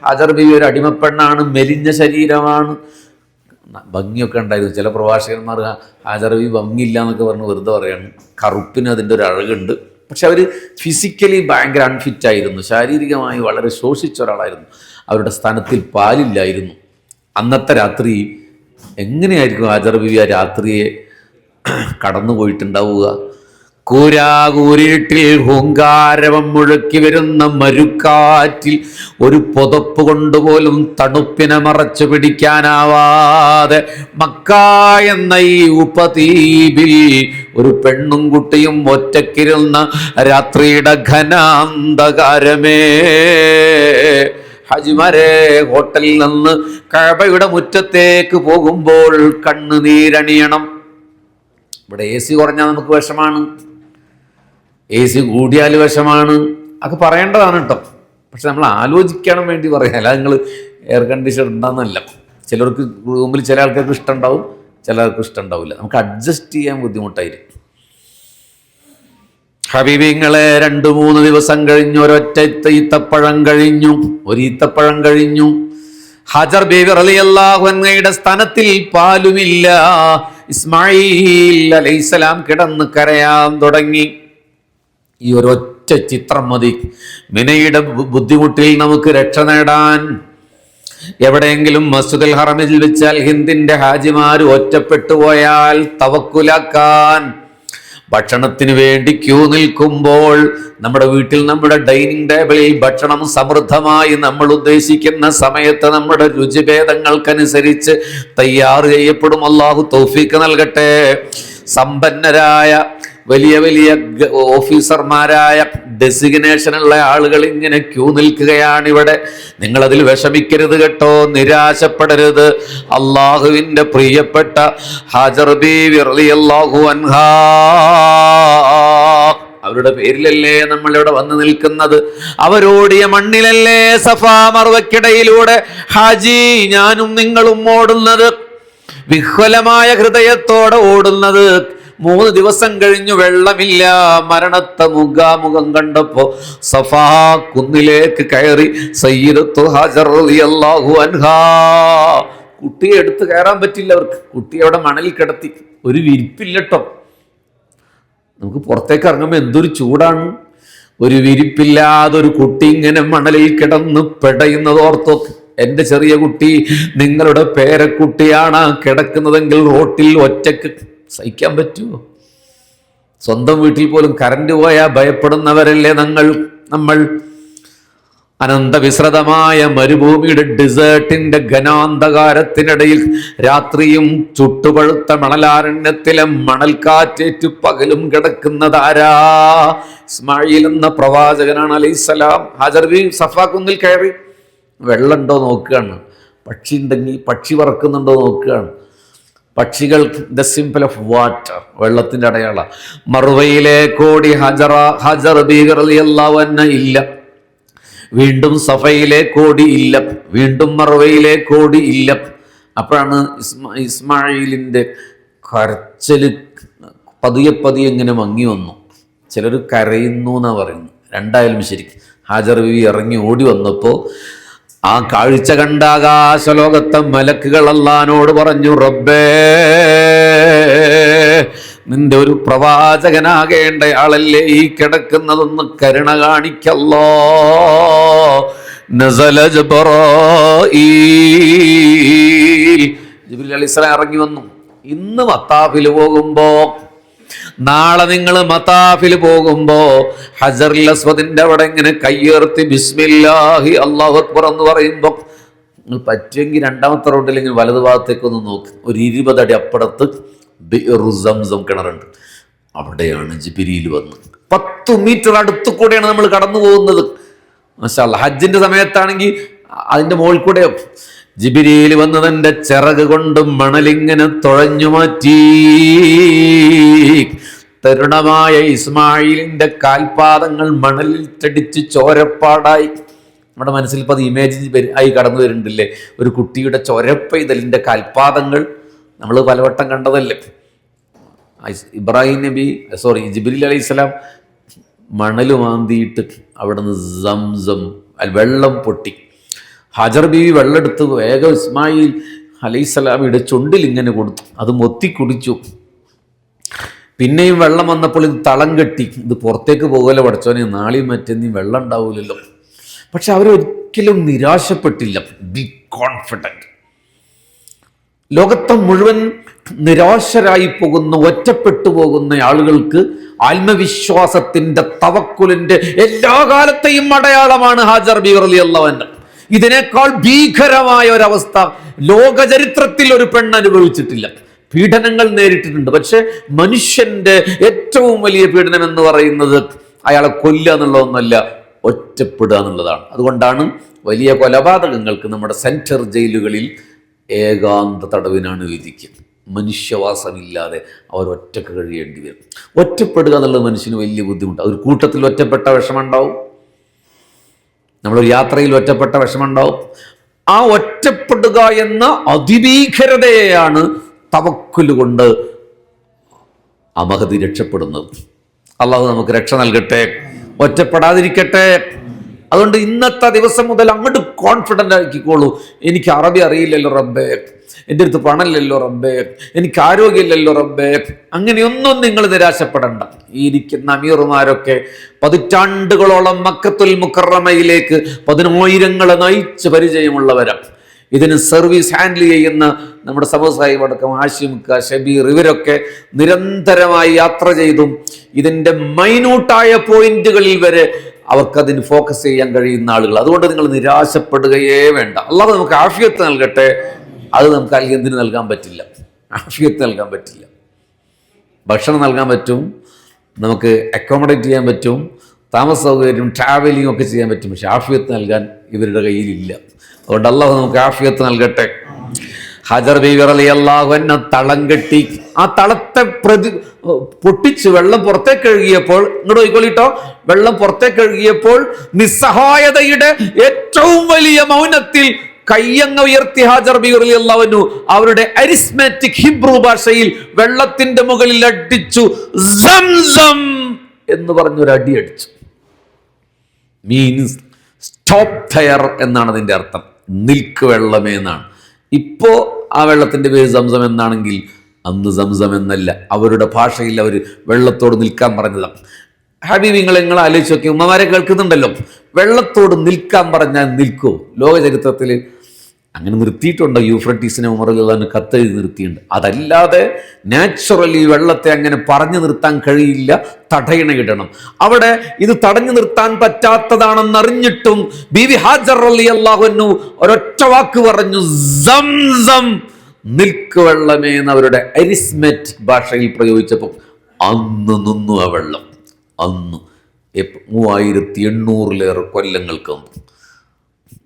ഹാജർ ബീവി ഒരു അടിമപ്പെണ്ണാണ്, മെലിഞ്ഞ ശരീരമാണ്, ഭംഗിയൊക്കെ ഉണ്ടായിരുന്നു. ചില പ്രഭാഷകന്മാർ ഹാജർ ബീവി ഭംഗിയില്ല എന്നൊക്കെ പറഞ്ഞ് വെറുതെ പറയാണ്. കറുപ്പിന് അതിൻ്റെ ഒരു അഴകുണ്ട്. പക്ഷെ അവർ ഫിസിക്കലി ഭയങ്കര അൺഫിറ്റായിരുന്നു, ശാരീരികമായി വളരെ ശോഷിച്ച ഒരാളായിരുന്നു. അവരുടെ സ്ഥാനത്തിൽ പാലില്ലായിരുന്നു. അന്നത്തെ രാത്രി എങ്ങനെയായിരിക്കും ഹാജർ ബീവി ആ രാത്രിയെ കടന്നു പോയിട്ടുണ്ടാവുക? കൂരാകൂരിട്ടിൽ ഹൂങ്കാരവം മുഴക്കി വരുന്ന മരുക്കാറ്റിൽ ഒരു പുതപ്പ് കൊണ്ടുപോലും തണുപ്പിനെ മറച്ചു പിടിക്കാനാവാതെ മക്ക എന്ന ഈ ഉപദ്വീപിൽ ഒരു പെണ്ണും കുട്ടിയും ഒറ്റക്കിരുന്ന രാത്രിയുടെ ഘനാന്ധകാരമേ. ഹാജിമാരെ, ഹോട്ടലിൽ നിന്ന് കഅബയുടെ മുറ്റത്തേക്ക് പോകുമ്പോൾ കണ്ണുനീരണിയണം. ഇവിടെ AC കുറഞ്ഞാൽ നമുക്ക് വിഷമാണ്, AC കൂടിയാൽ വിഷമാണ്, അത് പറയേണ്ടതാണ് കേട്ടോ. പക്ഷെ നമ്മൾ ആലോചിക്കണം വേണ്ടി പറയാം. അല്ല നിങ്ങൾ എയർ കണ്ടീഷണർ ഉണ്ടാകുന്നല്ല. ചിലർക്ക് റൂമിൽ ചില ആൾക്കാർക്ക് ഇഷ്ടമുണ്ടാവും, ചില ആൾക്ക് ഇഷ്ടമുണ്ടാവില്ല. നമുക്ക് അഡ്ജസ്റ്റ് ചെയ്യാൻ ബുദ്ധിമുട്ടായിരിക്കും. ഹബീബിങ്ങളെ, 2-3 ദിവസം കഴിഞ്ഞു, ഒരൊറ്റ ഈത്തപ്പഴം കഴിഞ്ഞു, ഒരു ഈത്തപ്പഴം കഴിഞ്ഞു. ഹാജർ ബീവി റളിയല്ലാഹു അൻഹയുടെ സ്ഥാനത്തിൽ പാലുമില്ല. ഇസ്മായിൽ അലൈഹിസ്സലാം കിടന്ന് കരയാൻ തുടങ്ങി. ഈ ഒരൊറ്റ ചിത്രം മതി മിനയുടെ ബുദ്ധിമുട്ടിൽ നമുക്ക് രക്ഷ നേടാൻ. എവിടെയെങ്കിലും മസ്ജിദുൽ ഹറമിൽ വെച്ചാൽ ഹിന്ദിന്റെ ഹാജിമാർ ഒറ്റപ്പെട്ടു പോയാൽ തവക്കുലാക്കാൻ, ഭക്ഷണത്തിന് വേണ്ടി ക്യൂ നിൽക്കുമ്പോൾ നമ്മുടെ വീട്ടിൽ നമ്മുടെ ഡൈനിങ് ടേബിളിൽ ഭക്ഷണം സമൃദ്ധമായി നമ്മൾ ഉദ്ദേശിക്കുന്ന സമയത്ത് നമ്മുടെ രുചിഭേദങ്ങൾക്കനുസരിച്ച് തയ്യാർ ചെയ്യപ്പെടും. അല്ലാഹു തൗഫീഖ് നൽകട്ടെ. സമ്പന്നരായ വലിയ വലിയ ഓഫീസർമാരായ ഡെസിഗ്നേഷനുള്ള ആളുകൾ ഇങ്ങനെ ക്യൂ നിൽക്കുകയാണിവിടെ. നിങ്ങളതിൽ വിഷമിക്കരുത് കേട്ടോ, നിരാശപ്പെടരുത്. അള്ളാഹുവിൻ്റെ പ്രിയപ്പെട്ട ഹാജർ ബീവി റളിയല്ലാഹു അൻഹാ, അവരുടെ പേരിലല്ലേ നമ്മളിവിടെ വന്ന് നിൽക്കുന്നത്. അവരോടിയ മണ്ണിലല്ലേ സഫാ മർവയ്ക്കിടയിലൂടെ ഹാജി ഞാനും നിങ്ങളും ഓടുന്നത്, വിഹ്വലമായ ഹൃദയത്തോടെ ഓടുന്നത്. 3 ദിവസം കഴിഞ്ഞു, വെള്ളമില്ല. മരണത്തെ മുഖാമുഖം കണ്ടപ്പോ സഫാ കുന്നിലേക്ക് കയറി സയ്യിദത്തു ഹാജർ റളിയല്ലാഹു അൻഹാ. കുട്ടിയെ എടുത്ത് കയറാൻ പറ്റില്ല അവർക്ക്. കുട്ടിയെ അവിടെ മണലിൽ കിടത്തി, ഒരു വിരിപ്പില്ലട്ടോ. നമുക്ക് പുറത്തേക്ക് ഇറങ്ങുമ്പോൾ എന്തൊരു ചൂടാണ്. ഒരു വിരിപ്പില്ലാതൊരു കുട്ടി ഇങ്ങനെ മണലിൽ കിടന്ന് പെടയുന്നത് ഓർത്തോ. എൻ്റെ ചെറിയ കുട്ടി, നിങ്ങളുടെ പേരക്കുട്ടിയാണ് കിടക്കുന്നതെങ്കിൽ റോട്ടിൽ ഒറ്റക്ക് സഹിക്കാൻ പറ്റുമോ? സ്വന്തം വീട്ടിൽ പോലും കറണ്ട് പോയാൽ ഭയപ്പെടുന്നവരല്ലേ നമ്മൾ. അനന്തവിസ്തൃതമായ മരുഭൂമിയുടെ ഡിസേർട്ടിന്റെ ഘനാന്ധകാരത്തിനിടയിൽ രാത്രിയും ചുട്ടുപഴുത്ത മണലാരണ്യത്തിലെ മണൽക്കാറ്റേറ്റു പകലും കിടക്കുന്നതാരാ? ഇസ്മായിൽ എന്ന പ്രവാചകനാണ് അലൈഹിസ്സലാം. ഹാജർ ബീവി സഫാ കുന്നിൽ കയറി. വെള്ളമുണ്ടോ നോക്കുകയാണ്, പക്ഷി ഉണ്ടെങ്കിൽ പക്ഷി പറക്കുന്നുണ്ടോ നോക്കുകയാണ്. പക്ഷികൾ ദ സിംബൽ ഓഫ് വാട്ടർ, വെള്ളത്തിൻ്റെ അടയാള. മറുവയിലേക്കോടി ഹാജർ ബീവി റളിയല്ലാഹു അൻഹ ഇല്ല. വീണ്ടും സഫയിലേക്കോടി ഇല്ല. വീണ്ടും മറുവയിലേക്കോടി ഇല്ല. അപ്പോഴാണ് ഇസ്മായിലിൻ്റെ കരച്ചല് പതിയെ പതിയെ ഇങ്ങനെ മങ്ങി വന്നു. ചിലർ കരയുന്നു എന്നാണ് പറയുന്നത്. രണ്ടായാലും ശരി, ഹാജർ ബീവി ഇറങ്ങി ഓടി വന്നപ്പോൾ ആ കാഴ്ച കണ്ട ആകാശലോകത്തെ മലക്കുകൾ അല്ലാഹുവോട് പറഞ്ഞു, റബ്ബേ, നിന്റെ ഒരു പ്രവാചകനാകേണ്ടയാളല്ലേ ഈ കിടക്കുന്നതൊന്ന് കരുണ കാണിക്കല്ലോ. നസല ജിബ്രീൽ അലൈഹിസ്സലാം ഇറങ്ങി വന്നു. ഇന്ന് മത്താഫിൽ പോകുമ്പോ, നാളെ നിങ്ങൾ മത്താഫിൽ പോകുമ്പോ ഹജറുൽ അസ്വദിന്റെ അവിടെ ഇങ്ങനെ കയ്യേർത്തി ബിസ്മില്ലാഹി അല്ലാഹു അക്ബർ എന്ന് പറയുമ്പോ നിങ്ങൾ പറ്റുമെങ്കിൽ 2ാമത്തെ റോഡിലെങ്കിൽ വലതു ഭാഗത്തേക്കൊന്ന് നോക്ക്. ഒരു 20 അടി അപ്പുറത്ത് ബിഇറു സംസം കിണറുണ്ട്. അവിടെയാണ് ജിബ്രീൽ വന്ന് 10 മീറ്റർ അടുത്തു കൂടെയാണ് നമ്മൾ കടന്നു പോകുന്നത്. മാഷാ അല്ലാഹ്. ഹജ്ജിന്റെ സമയത്താണെങ്കിൽ അതിന്റെ മുകളിൽ കൂടെ ജിബ്രീൽ വന്ന് തന്റെ ചിറക് കൊണ്ട് മണലിങ്ങനെ തുഴഞ്ഞു മാറ്റി. തരുണമായ ഇസ്മായിലിന്റെ കാൽപാദങ്ങൾ മണലിൽ തടിച്ച് ചോരപ്പാടായി. നമ്മുടെ മനസ്സിൽ ഇപ്പോൾ അത് ഇമേജ് ആയി കടന്നു വരുന്നുണ്ടല്ലേ, ഒരു കുട്ടിയുടെ ചോരപ്പൈതലിൻ്റെ കാൽപാദങ്ങൾ. നമ്മൾ പലവട്ടം കണ്ടതല്ലേ. ജിബ്രീൽ അലൈഹിസ്സലാം മണൽ മാന്തിയിട്ട് അവിടെ നിന്ന് സംസം വെള്ളം പൊട്ടി. ഹാജർ ബീവി വെള്ളമെടുത്ത് വേഗം ഇസ്മായിൽ അലൈഹിസ്സലാമിയുടെ ചുണ്ടിൽ ഇങ്ങനെ കൊടുത്തു, അത് മൊത്തി കുടിച്ചു. പിന്നെയും വെള്ളം വന്നപ്പോൾ ഇത് തളം കെട്ടി, ഇത് പുറത്തേക്ക് പോകുമല്ലോ പഠിച്ചോനെ, നാളെയും മറ്റെന്നീ വെള്ളം ഉണ്ടാവില്ലല്ലോ. പക്ഷെ അവരൊരിക്കലും നിരാശപ്പെട്ടില്ല. Be confident. ലോകത്തെ മുഴുവൻ നിരാശരായി പോകുന്ന, ഒറ്റപ്പെട്ടു പോകുന്ന ആളുകൾക്ക് ആത്മവിശ്വാസത്തിന്റെ, തവക്കുലിന്റെ എല്ലാ കാലത്തെയും അടയാളമാണ് ഹാജർ ബീവി റളിയല്ലാഹു അൻഹ. ഇതിനേക്കാൾ ഭീകരമായ ഒരവസ്ഥ ലോക ചരിത്രത്തിൽ ഒരു പെണ്ണ് അനുഭവിച്ചിട്ടില്ല. പീഡനങ്ങൾ നേരിട്ടിട്ടുണ്ട്, പക്ഷെ മനുഷ്യന്റെ ഏറ്റവും വലിയ പീഡനം എന്ന് പറയുന്നത് അയാളെ കൊല്ലുക എന്നുള്ളതൊന്നുമല്ല, ഒറ്റപ്പെടുക എന്നുള്ളതാണ്. അതുകൊണ്ടാണ് വലിയ കൊലപാതകങ്ങൾക്ക് നമ്മുടെ സെൻട്രൽ ജയിലുകളിൽ ഏകാന്ത തടവിനാണ് വിധിക്കുന്നത്. മനുഷ്യവാസമില്ലാതെ അവർ ഒറ്റക്ക് കഴിയേണ്ടി വരും. ഒറ്റപ്പെടുക എന്നുള്ളത് മനുഷ്യന് വലിയ ബുദ്ധിമുട്ടാണ്. ഒരു കൂട്ടത്തിൽ ഒറ്റപ്പെട്ട വിഷമമുണ്ടാവും, നമ്മളൊരു യാത്രയിൽ ഒറ്റപ്പെട്ട വിഷമമുണ്ടാവും. ആ ഒറ്റപ്പെടുക എന്ന അതിഭീകരതയെയാണ് തവക്കുൽ കൊണ്ട് ആ മഹദി രക്ഷപ്പെടുന്നത്. അള്ളാഹു നമുക്ക് രക്ഷ നൽകട്ടെ, ഒറ്റപ്പെടാതിരിക്കട്ടെ. അതുകൊണ്ട് ഇന്നത്തെ ദിവസം മുതൽ അങ്ങോട്ട് കോൺഫിഡൻ്റ് ആക്കിക്കോളൂ. എനിക്ക് അറബി അറിയില്ലല്ലോ റബ്ബേ, എൻ്റെ അടുത്ത് പണമില്ലല്ലോ റബ്ബേ, എനിക്ക് ആരോഗ്യമില്ലല്ലോ റബ്ബേ. അങ്ങനെയൊന്നും നിങ്ങൾ നിരാശപ്പെടണ്ട. ഈ ഇരിക്കുന്ന അമീറുമാരൊക്കെ പതിറ്റാണ്ടുകളോളം മക്കത്തുൽ മുക്കറമയിലേക്ക് 10,000 നയിച്ച് പരിചയമുള്ളവരാണ്. ഇതിന് സർവീസ് ഹാൻഡിൽ ചെയ്യുന്ന നമ്മുടെ സമൂഹ സാഹിബ് അടക്കം ഹാഷിം ക, ഷബീർ, ഇവരൊക്കെ നിരന്തരമായി യാത്ര ചെയ്തും ഇതിൻ്റെ മൈന്യൂട്ടായ പോയിന്റുകളിൽ വരെ അവർക്കതിന് ഫോക്കസ് ചെയ്യാൻ കഴിയുന്ന ആളുകൾ. അതുകൊണ്ട് നിങ്ങൾ നിരാശപ്പെടുകയേ വേണ്ട. അല്ലാതെ നമുക്ക് ആഫിയത്ത് നൽകട്ടെ. അത് നമുക്ക് എന്തിന് നൽകാൻ പറ്റില്ല? ആഫിയത്ത് നൽകാൻ പറ്റില്ല. ഭക്ഷണം നൽകാൻ പറ്റും, നമുക്ക് അക്കോമഡേറ്റ് ചെയ്യാൻ പറ്റും, താമസ സൗകര്യം, ട്രാവലിംഗ് ഒക്കെ ചെയ്യാൻ പറ്റും. പക്ഷെ ആഫിയത്ത് നൽകാൻ ഇവരുടെ കയ്യിലില്ല. അതുകൊണ്ട് അല്ലാഹു നമുക്ക് ആഫിയത്ത് നൽകട്ടെ. ഹാജർ ബീവി റളിയല്ലാഹു അൻഹ തളം കെട്ടി, ആ തളത്തെ പൊട്ടിച്ച് വെള്ളം പുറത്തേക്ക് കഴുകിയപ്പോൾ, ഇങ്ങോട്ട് പോയിക്കോളിട്ടോ, വെള്ളം പുറത്തേക്ക് കഴുകിയപ്പോൾ നിസ്സഹായതയുടെ ഏറ്റവും വലിയ മൗനത്തിൽ കയ്യങ്ങ ഉയർത്തി ഹാജർ ബീവി റളിയല്ലാഹു അൻഹു അവരുടെ അരിസ്മാറ്റിക് ഹിബ്രു ഭാഷയിൽ വെള്ളത്തിന്റെ മുകളിൽ അടിച്ചു, സംസം എന്ന് പറഞ്ഞൊരു അടി അടിച്ചു. മീൻസ് സ്റ്റോപ്പ് ദെയർ എന്നാണ് അതിൻ്റെ അർത്ഥം. നിൽക്ക് വെള്ളമേ എന്നാണ്. ഇപ്പോ ആ വെള്ളത്തിന്റെ പേര് സംസം എന്നാണെങ്കിൽ അന്ന് സംസം എന്നല്ല. അവരുടെ ഭാഷയിൽ അവർ വെള്ളത്തോട് നിൽക്കാൻ പറഞ്ഞതാണ്. ഹബീബി, നിങ്ങൾ ആലോചിച്ച് നോക്കി, ഉമ്മമാരെ കേൾക്കുന്നുണ്ടല്ലോ, വെള്ളത്തോട് നിൽക്കാൻ പറഞ്ഞാൽ നിൽക്കൂ? ലോക ചരിത്രത്തിൽ അങ്ങനെ നിർത്തിയിട്ടുണ്ടോ? യൂഫ്രട്ടീസിനെ ഉമർ റളിയല്ലാഹു അൻഹു കത്തെഴുതി നിർത്തിയിട്ടുണ്ട്. അതല്ലാതെ നാച്ചുറലി വെള്ളത്തെ അങ്ങനെ പറഞ്ഞു നിർത്താൻ കഴിയില്ല, തടയണയിടണം. അവിടെ ഇത് തടഞ്ഞു നിർത്താൻ പറ്റാത്തതാണെന്നറിഞ്ഞിട്ടും ബീവി ഹാജർ റളിയല്ലാഹു അൻഹു ഒരൊറ്റ വാക്ക് പറഞ്ഞു, സംസം, നിൽക്ക് വെള്ളമേ എന്ന് അവരുടെ അരിസ്മാറ്റിക് ഭാഷയിൽ പ്രയോഗിച്ചപ്പോൾ അന്ന് നിന്നു ആ വെള്ളം. അന്ന് 3800 കൊല്ലങ്ങൾക്ക് മുമ്പ്,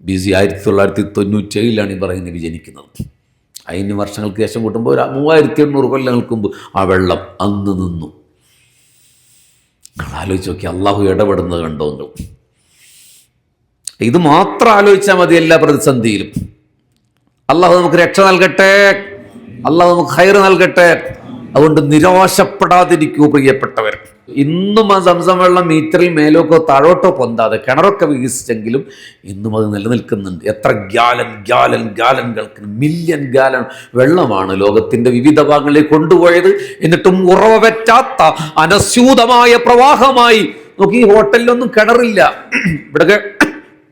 BC 1997 ഈ പറയുന്ന നബി ജനിക്കുന്നത്. അതിന് വർഷങ്ങൾക്ക് ശേഷം കൂട്ടുമ്പോൾ 3800 കൊല്ലങ്ങൾക്ക് മുമ്പ് ആ വെള്ളം അന്ന് നിന്നു. നിങ്ങൾ ആലോചിച്ച് നോക്കി, അള്ളാഹു ഇടപെടുന്നത് കണ്ടോ നിങ്ങൾ? ഇത് മാത്രം ആലോചിച്ചാൽ മതി എല്ലാ പ്രതിസന്ധിയിലും. അള്ളാഹു നമുക്ക് രക്ഷ നൽകട്ടെ, അള്ളാഹു നമുക്ക് ഖൈർ നൽകട്ടെ. അതുകൊണ്ട് നിരാശപ്പെടാതിരിക്കൂ പ്രിയപ്പെട്ടവർ. ഇന്നും ആ സംസം വെള്ളം മീറ്ററിൽ മേലോക്കോ താഴോട്ടോ പൊന്താതെ കിണറൊക്കെ വികസിച്ചെങ്കിലും ഇന്നും അത് നിലനിൽക്കുന്നുണ്ട്. എത്ര ഗാലൻ മില്യൺ ഗാലൻ വെള്ളമാണ് ലോകത്തിന്റെ വിവിധ ഭാഗങ്ങളിലേക്ക് കൊണ്ടുപോയത്. എന്നിട്ടും ഉറവ പറ്റാത്ത അനസ്യൂതമായ പ്രവാഹമായി. നോക്കി, ഈ ഹോട്ടലിലൊന്നും കിണറില്ല. ഇവിടെയൊക്കെ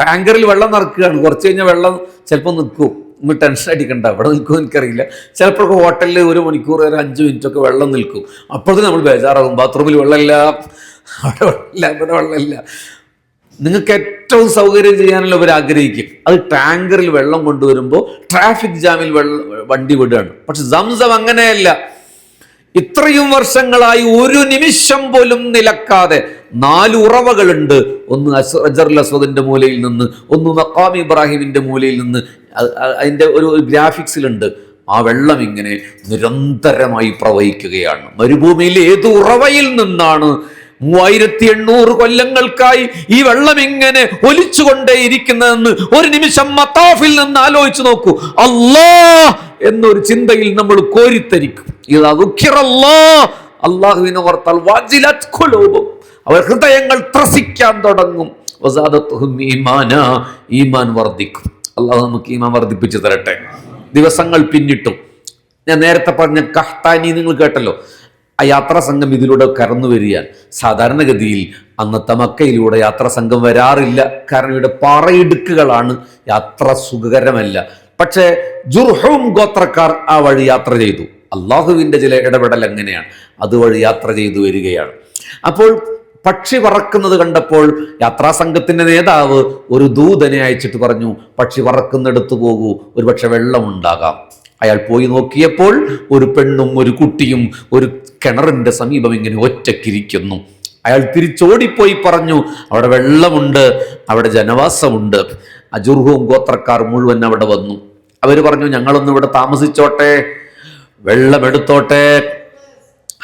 ടാങ്കറിൽ വെള്ളം നിറക്കുകയാണ്. കുറച്ച് കഴിഞ്ഞാൽ വെള്ളം ചിലപ്പോൾ നിൽക്കും. ഒന്ന് ടെൻഷൻ അടിക്കണ്ട, ഇവിടെ നിൽക്കുമോ എനിക്കറിയില്ല. ചിലപ്പോഴൊക്കെ ഹോട്ടലിൽ 1 മണിക്കൂർ വരെ 5 മിനിറ്റൊക്കെ വെള്ളം നിൽക്കും. അപ്പോഴത്തെ നമ്മൾ ബേജാറാകും, ബാത്റൂമിൽ വെള്ളമില്ല, അവിടെ വെള്ളമില്ല, ഇവിടെ വെള്ളമില്ല. നിങ്ങൾക്ക് ഏറ്റവും സൗകര്യം ചെയ്യാനുള്ള അവർ ആഗ്രഹിക്കും. അത് ടാങ്കറിൽ വെള്ളം കൊണ്ടുവരുമ്പോൾ ട്രാഫിക് ജാമിൽ വണ്ടി വിടുകയാണ്. പക്ഷെ സംസം അങ്ങനെയല്ല. ഇത്രയും വർഷങ്ങളായി ഒരു നിമിഷം പോലും നിലക്കാതെ 4 ഉറവകളുണ്ട്. ഒന്ന് ഹജറുൽ അസ്വദിന്റെ മൂലയിൽ നിന്ന്, ഒന്ന് മഖാം ഇബ്രാഹിമിന്റെ മൂലയിൽ നിന്ന്. അതിൻ്റെ ഒരു ഗ്രാഫിക്സിലുണ്ട്. ആ വെള്ളം ഇങ്ങനെ നിരന്തരമായി പ്രവഹിക്കുകയാണ്. മരുഭൂമിയിൽ ഏത് ഉറവയിൽ നിന്നാണ് 3800 കൊല്ലങ്ങൾക്കായി ഈ വെള്ളം ഇങ്ങനെ ഒലിച്ചുകൊണ്ടേയിരിക്കുന്നതെന്ന് ഒരു നിമിഷം മത്താഫിൽ നിന്ന് ആലോചിച്ച് നോക്കൂ. അല്ലാഹ് എന്നൊരു ചിന്തയിൽ നമ്മൾ കോരിത്തരിക്കും. അല്ലാഹുവിനെ ഓർത്താൽ വാജിലത് ഖുലൂബും, അവർ ഹൃദയങ്ങൾ ത്രസിക്കാൻ തുടങ്ങും. വസാദത്തുഹും ഈമാനാ, ഈമാൻ വർദ്ധിക്കും. അള്ളാഹു നമുക്ക് ഈമാൻ വർദ്ധിപ്പിച്ചു തരട്ടെ. ദിവസങ്ങൾ പിന്നിട്ടു. ഞാൻ നേരത്തെ പറഞ്ഞ കഹ്താനി നിങ്ങൾ കേട്ടല്ലോ. ആ യാത്രാ സംഘം ഇതിലൂടെ കടന്നു വരികയാണ്. സാധാരണഗതിയിൽ അന്നത്തെ മക്കയിലൂടെ യാത്രാ സംഘം വരാറില്ല. കാരണം ഇവിടെ പാറയിടുക്കുകളാണ്, യാത്ര സുഖകരമല്ല. പക്ഷേ ജുർഹും ഗോത്രക്കാർ ആ വഴി യാത്ര ചെയ്തു. അള്ളാഹുവിൻ്റെ ചില ഇടപെടൽ എങ്ങനെയാണ്, അതുവഴി യാത്ര ചെയ്തു വരികയാണ്. അപ്പോൾ പക്ഷി പറക്കുന്നത് കണ്ടപ്പോൾ യാത്രാസംഘത്തിന്റെ നേതാവ് ഒരു ദൂതനെ അയച്ചിട്ട് പറഞ്ഞു, പക്ഷി പറക്കുന്നിടത്ത് പോകൂ, ഒരുപക്ഷെ വെള്ളമുണ്ടാകാം. അയാൾ പോയി നോക്കിയപ്പോൾ ഒരു പെണ്ണും ഒരു കുട്ടിയും ഒരു കിണറിന്റെ സമീപം ഇങ്ങനെ ഒറ്റക്കിരിക്കുന്നു. അയാൾ തിരിച്ചോടിപ്പോയി പറഞ്ഞു, അവിടെ വെള്ളമുണ്ട്, അവിടെ ജനവാസമുണ്ട്. അജുർഹും ഗോത്രക്കാർ മുഴുവൻ അവിടെ വന്നു. അവർ പറഞ്ഞു, ഞങ്ങളൊന്നും ഇവിടെ താമസിച്ചോട്ടെ, വെള്ളമെടുത്തോട്ടെ.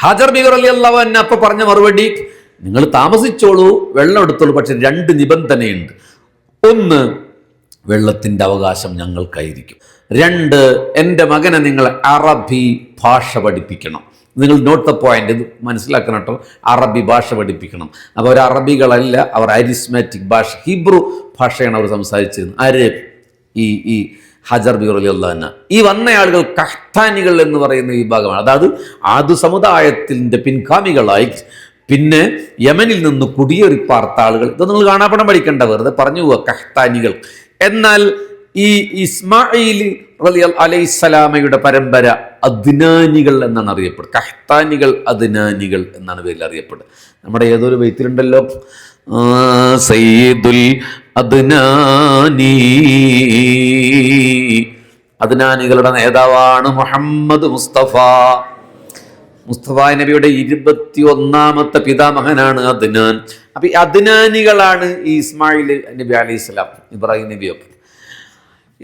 ഹാജർ ബീവി റളിയല്ലാഹു അൻഹ അപ്പൊ പറഞ്ഞ മറുപടി, നിങ്ങൾ താമസിച്ചോളൂ, വെള്ളം എടുത്തോളൂ, പക്ഷെ 2 നിബന്ധനയുണ്ട്. 1, വെള്ളത്തിൻ്റെ അവകാശം ഞങ്ങൾക്കായിരിക്കും. 2, എൻ്റെ മകനെ നിങ്ങൾ അറബി ഭാഷ പഠിപ്പിക്കണം. നിങ്ങൾ നോട്ട് ദ പോയിന്റ്, ഇത് മനസ്സിലാക്കണം കേട്ടോ. അറബി ഭാഷ പഠിപ്പിക്കണം. അപ്പോൾ അവർ അറബികളല്ല, അവർ അരിസ്മാറ്റിക് ഭാഷ, ഹിബ്രു ഭാഷയാണ് അവർ സംസാരിച്ചിരുന്നത്. ആര്? ഈ ഹജർ ബീവി റളിയല്ലാഹു അൻഹ. ഈ വന്ന ആളുകൾ കഹ്താനികൾ എന്ന് പറയുന്ന വിഭാഗമാണ്. അതായത് ആദു സമുദായത്തിൻ്റെ പിൻഗാമികളായി പിന്നെ യമനിൽ നിന്ന് കുടിയേറി പാർത്ത ആളുകൾ. ഇത് നിങ്ങൾ കാണാപ്പണം പഠിക്കേണ്ട, വെറുതെ പറഞ്ഞു പോവുക, കഹ്താനികൾ. എന്നാൽ ഈ ഇസ്മായിൽ അലൈഹിസ്സലാമയുടെ പരമ്പര അദ്നാനികൾ എന്നാണ് അറിയപ്പെടുന്നത്. കഹ്താനികൾ അദ്നാനികൾ എന്നാണ് പേരിൽ അറിയപ്പെടുന്നത്. നമ്മുടെ ഏതൊരു ബൈത്തിലുണ്ടല്ലോ, സയ്യിദുൽ അദ്നാനി, അദ്നാനികളുടെ നേതാവാണ് മുഹമ്മദ് മുസ്തഫ. മുസ്തഫ നബിയുടെ 21ാമത്തെ പിതാമഹനാണ് അദ്നാൻ. അപ്പൊ ഈ അദ്നാനികളാണ് ഈ ഇസ്മായിൽ നബി അലൈഹിസ്സലാം, ഇബ്രാഹിം നബിയൊക്കെ.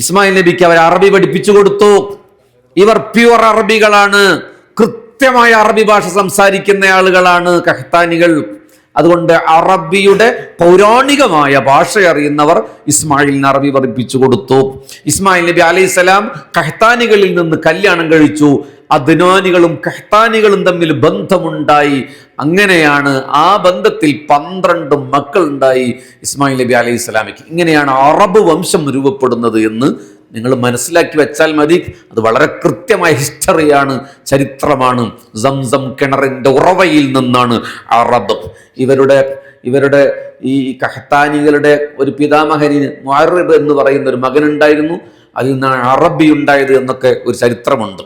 ഇസ്മായിൽ നബിക്ക് അവർ അറബി പഠിപ്പിച്ചു കൊടുത്തു. ഇവർ പ്യുവർ അറബികളാണ്, കൃത്യമായ അറബി ഭാഷ സംസാരിക്കുന്ന ആളുകളാണ് കഹ്താനികൾ. അതുകൊണ്ട് അറബിയുടെ പൗരാണികമായ ഭാഷ അറിയുന്നവർ ഇസ്മായിലിന് അറബി പഠിപ്പിച്ചു കൊടുത്തു. ഇസ്മായിൽ നബി അലൈഹിസ്സലാം കഹ്താനികളിൽ നിന്ന് കല്യാണം കഴിച്ചു. അദ്നാനികളും കഹ്താനികളും തമ്മിൽ ബന്ധമുണ്ടായി. അങ്ങനെയാണ് ആ ബന്ധത്തിൽ 12 മക്കളുണ്ടായി ഇസ്മായിൽ നബി അലൈഹി സ്വലാമിക്ക്. ഇങ്ങനെയാണ് അറബ് വംശം രൂപപ്പെടുന്നത് എന്ന് നിങ്ങൾ മനസ്സിലാക്കി വെച്ചാൽ മതി. അത് വളരെ കൃത്യമായ ഹിസ്റ്ററിയാണ്, ചരിത്രമാണ്. സംസം കിണറിന്റെ ഉറവയിൽ നിന്നാണ് അറബ്. ഇവരുടെ ഈ കഹ്താനികളുടെ ഒരു പിതാമഹനിന് മുഅർറിബ് എന്ന് പറയുന്ന ഒരു മകനുണ്ടായിരുന്നു. അതിൽ നിന്നാണ് അറബി ഉണ്ടായത് എന്നൊക്കെ ഒരു ചരിത്രമുണ്ട്.